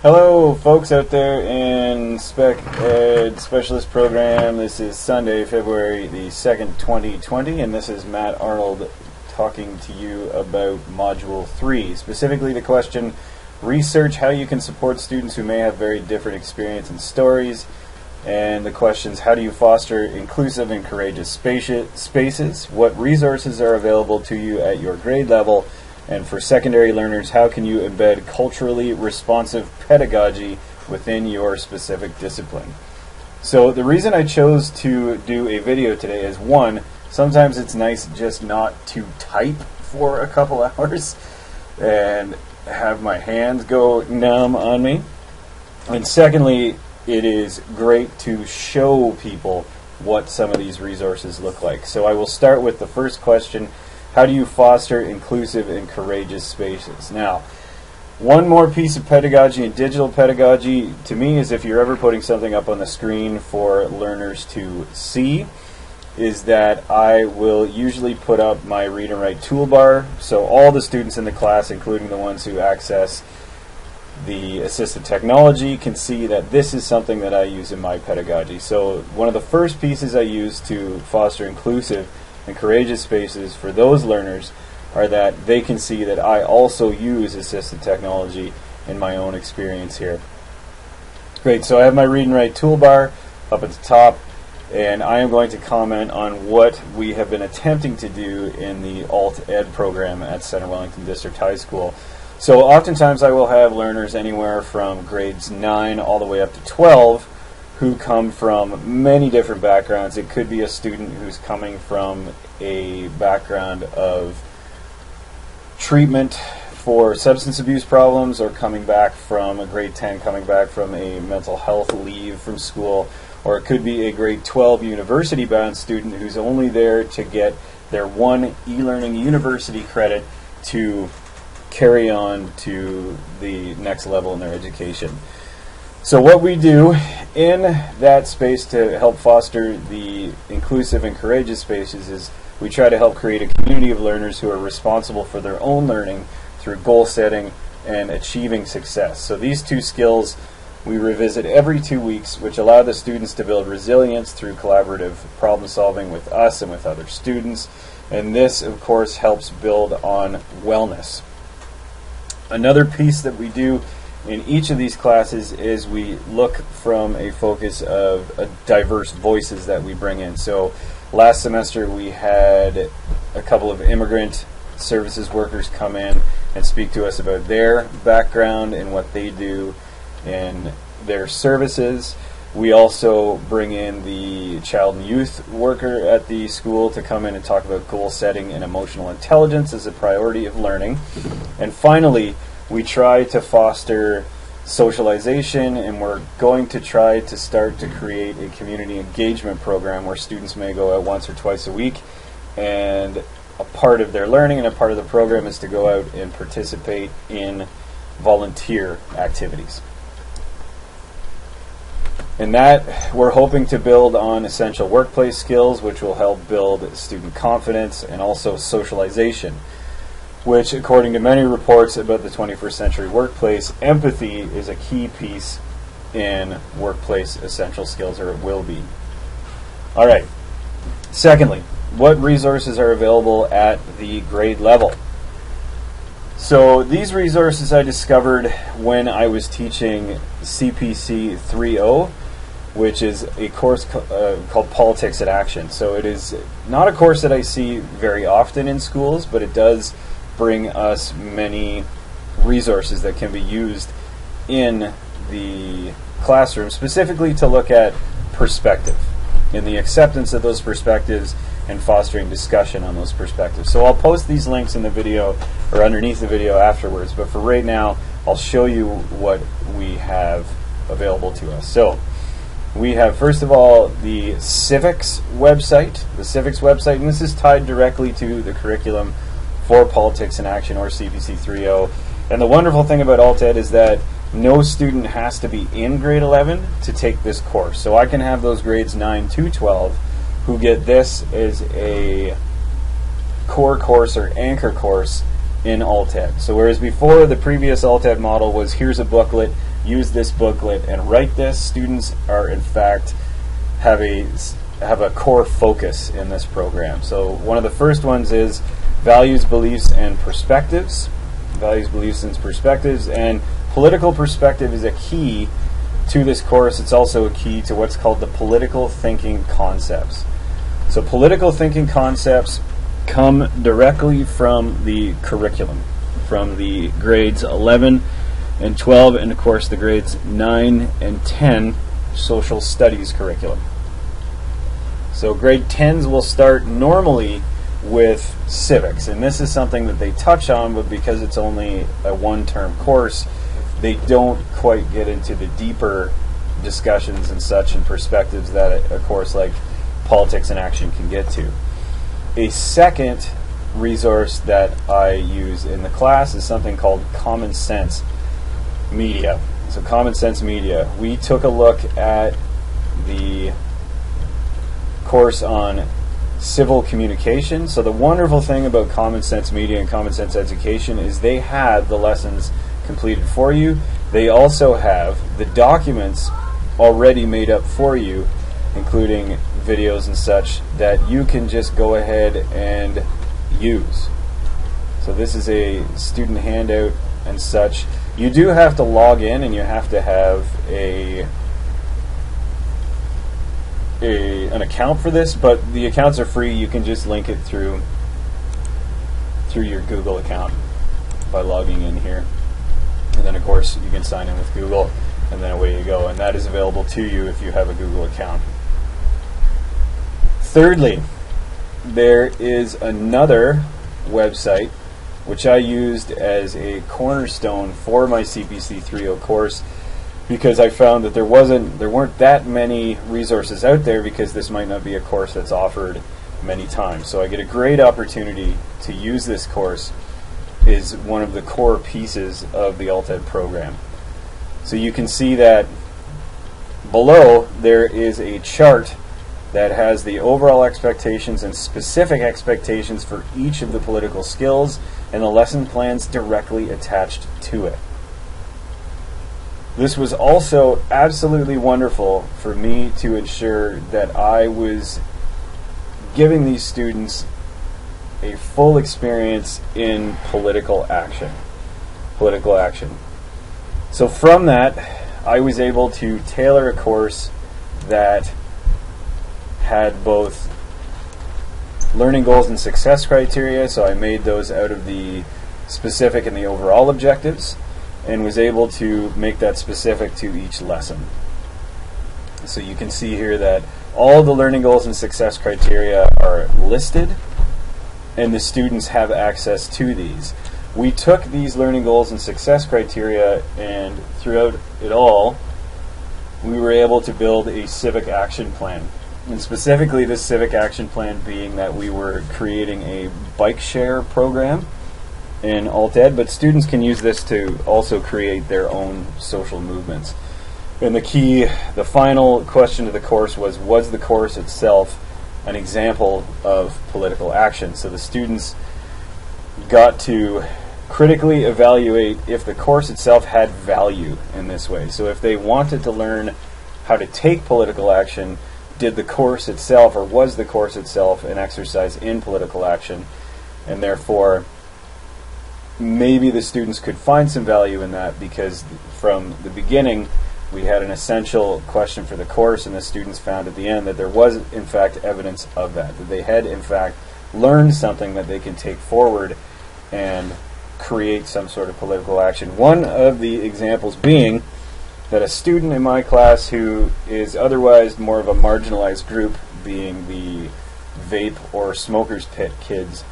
Hello folks out there in Spec Ed Specialist Program. This is Sunday, February the 2nd, 2020, and this is Matt Arnold talking to you about Module 3. Specifically the question, research how you can support students who may have very different experience and stories. And the questions, how do you foster inclusive and courageous spaces? What resources are available to you at your grade level? And for secondary learners, how can you embed culturally responsive pedagogy within your specific discipline? So the reason I chose to do a video today is, one, sometimes it's nice just not to type for a couple hours and have my hands go numb on me. And secondly, it is great to show people what some of these resources look like. So I will start with the first question. How do you foster inclusive and courageous spaces? Now, one more piece of pedagogy and digital pedagogy to me is, if you're ever putting something up on the screen for learners to see, is that I will usually put up my read and write toolbar, so all the students in the class, including the ones who access the assistive technology, can see that this is something that I use in my pedagogy. So one of the first pieces I use to foster inclusive and courageous spaces for those learners are that they can see that I also use assistive technology in my own experience here. Great, so I have my read and write toolbar up at the top, and I am going to comment on what we have been attempting to do in the Alt Ed program at Center Wellington District High School. So oftentimes I will have learners anywhere from grades 9 all the way up to 12 who come from many different backgrounds. It could be a student who's coming from a background of treatment for substance abuse problems, or coming back from a grade 10, coming back from a mental health leave from school, or it could be a grade 12 university-bound student who's only there to get their one e-learning university credit to carry on to the next level in their education. So what we do in that space to help foster the inclusive and courageous spaces is we try to help create a community of learners who are responsible for their own learning through goal setting and achieving success. So these two skills we revisit every 2 weeks, which allow the students to build resilience through collaborative problem solving with us and with other students. And this, of course, helps build on wellness. Another piece that we do in each of these classes is we look from a focus of diverse voices that we bring in. So last semester we had a couple of immigrant services workers come in and speak to us about their background and what they do in their services. We also bring in the child and youth worker at the school to come in and talk about goal setting and emotional intelligence as a priority of learning. And finally, we try to foster socialization, and we're going to try to start to create a community engagement program where students may go out once or twice a week, and a part of their learning and a part of the program is to go out and participate in volunteer activities. And that we're hoping to build on essential workplace skills, which will help build student confidence and also socialization, which, according to many reports about the 21st century workplace, empathy is a key piece in workplace essential skills, or it will be. All right. Secondly, what resources are available at the grade level? So these resources I discovered when I was teaching CPC 3.0, which is a course called Politics in Action. So it is not a course that I see very often in schools, but it does bring us many resources that can be used in the classroom, specifically to look at perspective and the acceptance of those perspectives and fostering discussion on those perspectives. So I'll post these links in the video or underneath the video afterwards, but for right now I'll show you what we have available to us. So we have, first of all, the civics website, and this is tied directly to the curriculum for Politics in Action, or CPC 3.0. And the wonderful thing about Alt Ed is that no student has to be in grade 11 to take this course. So I can have those grades 9 to 12 who get this as a core course or anchor course in ALTED. So whereas before the previous ALTED model was here's a booklet, use this booklet and write this, students are in fact have a core focus in this program. So one of the first ones is values, beliefs, and perspectives. Values, beliefs, and perspectives. And political perspective is a key to this course. It's also a key to what's called the political thinking concepts. So political thinking concepts come directly from the curriculum, from the grades 11 and 12, and of course the grades 9 and 10 social studies curriculum. So grade 10s will start normally with civics, and this is something that they touch on, but because it's only a one-term course, they don't quite get into the deeper discussions and such and perspectives that a course like Politics in Action can get to. A second resource that I use in the class is something called Common Sense Media. So Common Sense Media. We took a look at the course on civil communication. So the wonderful thing about Common Sense Media and Common Sense Education is they had the lessons completed for you. They also have the documents already made up for you, including videos and such that you can just go ahead and use. So this is a student handout and such. You do have to log in and you have to have an account for this, but the accounts are free. You can just link it through your Google account by logging in here. And then of course you can sign in with Google and then away you go. And that is available to you if you have a Google account. Thirdly, there is another website which I used as a cornerstone for my CPC 3.0 course because I found that there weren't that many resources out there because this might not be a course that's offered many times. So I get a great opportunity to use this course is one of the core pieces of the ALTED program. So you can see that below there is a chart that has the overall expectations and specific expectations for each of the political skills and the lesson plans directly attached to it. This was also absolutely wonderful for me to ensure that I was giving these students a full experience in political action. So from that, I was able to tailor a course that had both learning goals and success criteria, so I made those out of the specific and the overall objectives, and was able to make that specific to each lesson. So you can see here that all the learning goals and success criteria are listed, and the students have access to these. We took these learning goals and success criteria, and throughout it all, we were able to build a civic action plan. And specifically this civic action plan being that we were creating a bike share program in ALTED, but students can use this to also create their own social movements. And the final question of the course was the course itself an example of political action? So the students got to critically evaluate if the course itself had value in this way. So if they wanted to learn how to take political action, did the course itself, or was the course itself, an exercise in political action? And therefore, maybe the students could find some value in that, because from the beginning we had an essential question for the course, and the students found at the end that there was in fact evidence of that they had in fact learned something that they can take forward and create some sort of political action. One of the examples being that a student in my class who is otherwise more of a marginalized group, being the vape or smokers pit kids,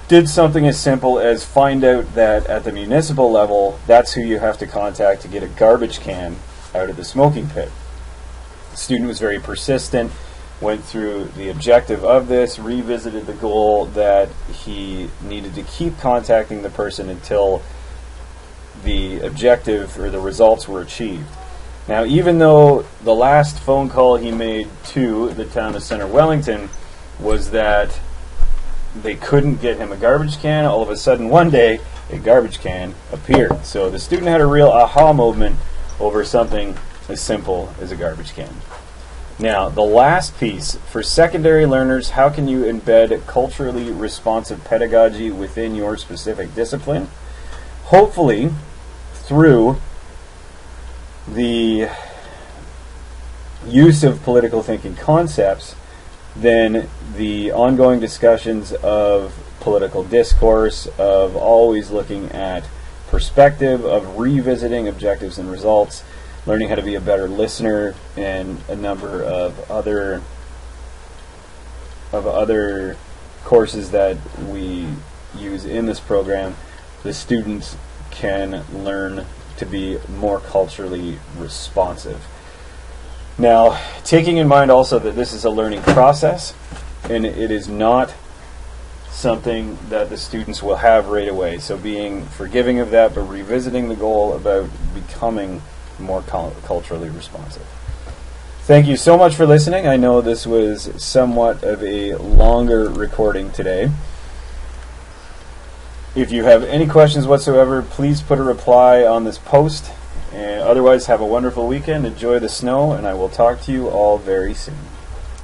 did something as simple as find out that at the municipal level, that's who you have to contact to get a garbage can out of the smoking pit. The student was very persistent, went through the objective of this, revisited the goal that he needed to keep contacting the person until the objective or the results were achieved. Now, even though the last phone call he made to the town of Center Wellington was that they couldn't get him a garbage can. All of a sudden, one day, a garbage can appeared. So the student had a real aha moment over something as simple as a garbage can. Now, the last piece, for secondary learners, how can you embed culturally responsive pedagogy within your specific discipline? Hopefully, through the use of political thinking concepts, then the ongoing discussions of political discourse, of always looking at perspective, of revisiting objectives and results, learning how to be a better listener, and a number of other courses that we use in this program, the students can learn to be more culturally responsive. Now, taking in mind also that this is a learning process, and it is not something that the students will have right away. So being forgiving of that, but revisiting the goal about becoming more culturally responsive. Thank you so much for listening. I know this was somewhat of a longer recording today. If you have any questions whatsoever, please put a reply on this post. And otherwise, have a wonderful weekend. Enjoy the snow, and I will talk to you all very soon.